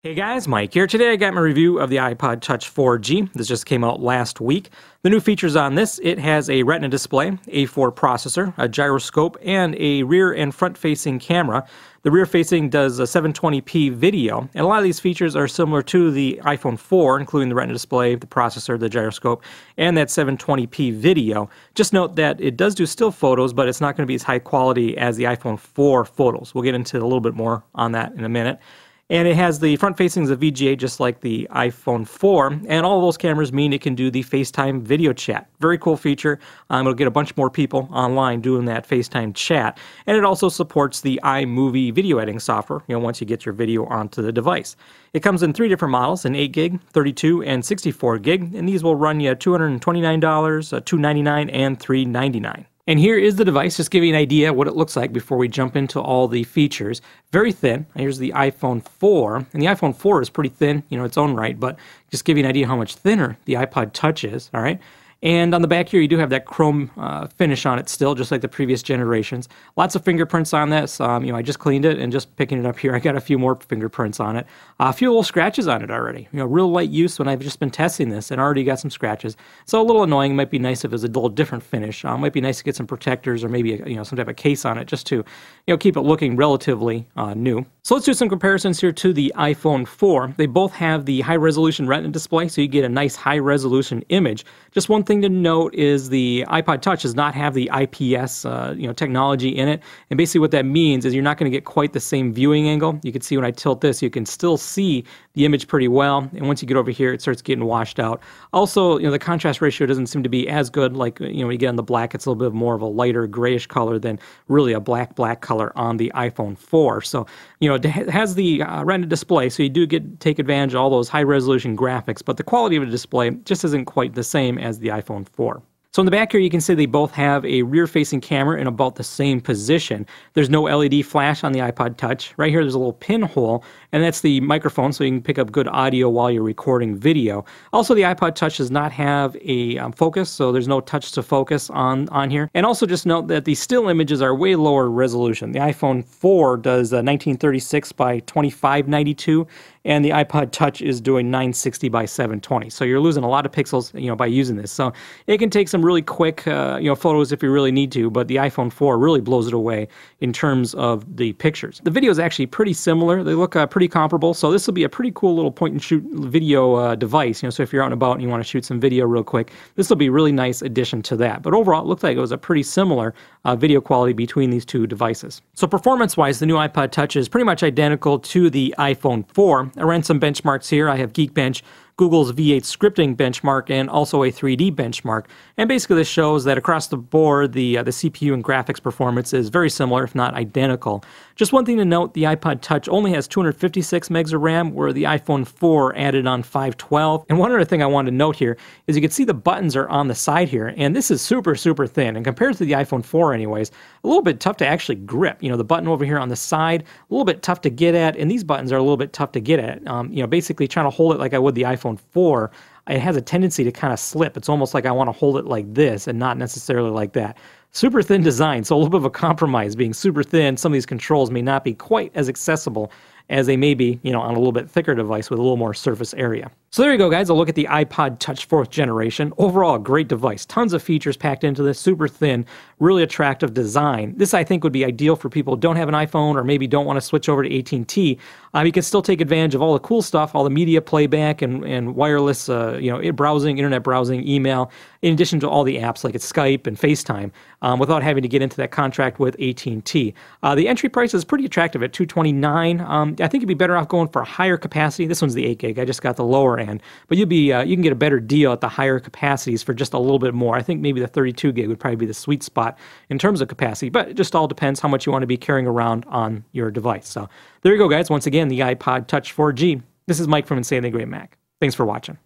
Hey guys, Mike here. Today I got my review of the iPod Touch 4G. This just came out last week. The new features on this, it has a Retina display, A4 processor, a gyroscope, and a rear and front-facing camera. The rear-facing does a 720p video, and a lot of these features are similar to the iPhone 4, including the Retina display, the processor, the gyroscope, and that 720p video. Just note that it does do still photos, but it's not going to be as high quality as the iPhone 4 photos. We'll get into a little bit more on that in a minute. And it has the front facings of VGA just like the iPhone 4, and all of those cameras mean it can do the FaceTime video chat. Very cool feature. It'll get a bunch more people online doing that FaceTime chat. And it also supports the iMovie video editing software, once you get your video onto the device. It comes in 3 different models, an 8 gig, 32, and 64 gig, and these will run you $229, $299, and $399. And here is the device, just give you an idea what it looks like before we jump into all the features. Very thin. Here's the iPhone 4, and the iPhone 4 is pretty thin, its own right, but just give you an idea how much thinner the iPod Touch is, all right? And on the back here, you do have that chrome finish on it still, just like the previous generations. Lots of fingerprints on this. I just cleaned it, and just picking it up here, I got a few more fingerprints on it. A few little scratches on it already. Real light use when I've just been testing this, and already got some scratches. So a little annoying. It might be nice if it was a little different finish. Might be nice to get some protectors or maybe some type of case on it, just to keep it looking relatively new. So let's do some comparisons here to the iPhone 4. They both have the high-resolution Retina display, so you get a nice high-resolution image. Just one thing to note is the iPod Touch does not have the IPS technology in it, and basically what that means is you're not going to get quite the same viewing angle. You can see when I tilt this, you can still see the image pretty well, and once you get over here, it starts getting washed out. Also, the contrast ratio doesn't seem to be as good. Like when you get on the black, it's a little bit more of a lighter grayish color than really a black color on the iPhone 4. So it has the Retina display, so you do take advantage of all those high-resolution graphics, but the quality of the display just isn't quite the same as the iPhone 4. So in the back here, you can see they both have a rear-facing camera in about the same position. There's no LED flash on the iPod Touch. Right here, there's a little pinhole, and that's the microphone, so you can pick up good audio while you're recording video. Also, the iPod Touch does not have a focus, so there's no touch to focus on here. And also just note that the still images are way lower resolution. The iPhone 4 does 1936 by 2592, and the iPod Touch is doing 960 by 720. So you're losing a lot of pixels, by using this. So it can take some really quick, photos if you really need to, but the iPhone 4 really blows it away in terms of the pictures. The video is actually pretty similar. They look pretty comparable. So this will be a pretty cool little point-and-shoot video device. So if you're out and about and you want to shoot some video real quick, this will be a really nice addition to that. But overall, it looked like it was a pretty similar video quality between these two devices. So performance-wise, the new iPod Touch is pretty much identical to the iPhone 4. I ran some benchmarks here. I have Geekbench, Google's V8 scripting benchmark, and also a 3D benchmark. And basically this shows that across the board, the CPU and graphics performance is very similar, if not identical. Just one thing to note, the iPod Touch only has 256 megs of RAM, where the iPhone 4 added on 512. And one other thing I wanted to note here is you can see the buttons are on the side here, and this is super, super thin. And compared to the iPhone 4 anyways, a little bit tough to actually grip. The button over here on the side, a little bit tough to get at, and these buttons are a little bit tough to get at. Basically trying to hold it like I would the iPhone 4, it has a tendency to kind of slip. It's almost like I want to hold it like this and not necessarily like that. Super thin design, so a little bit of a compromise. Being super thin, some of these controls may not be quite as accessible as they may be, on a little bit thicker device with a little more surface area. So there you go, guys. A look at the iPod Touch 4th generation. Overall, a great device. Tons of features packed into this. Super thin, really attractive design. This, I think, would be ideal for people who don't have an iPhone or maybe don't want to switch over to AT&T. You can still take advantage of all the cool stuff, all the media playback and wireless, browsing, internet browsing, email, in addition to all the apps like it's Skype and FaceTime, without having to get into that contract with AT&T. The entry price is pretty attractive at $229. I think you'd be better off going for a higher capacity. This one's the 8 gig. I just got the lower end, but you can get a better deal at the higher capacities for just a little bit more. I think maybe the 32 gig would probably be the sweet spot in terms of capacity, but it just all depends how much you want to be carrying around on your device. So there you go, guys. Once again, the iPod Touch 4G. This is Mike from Insanely Great Mac. Thanks for watching.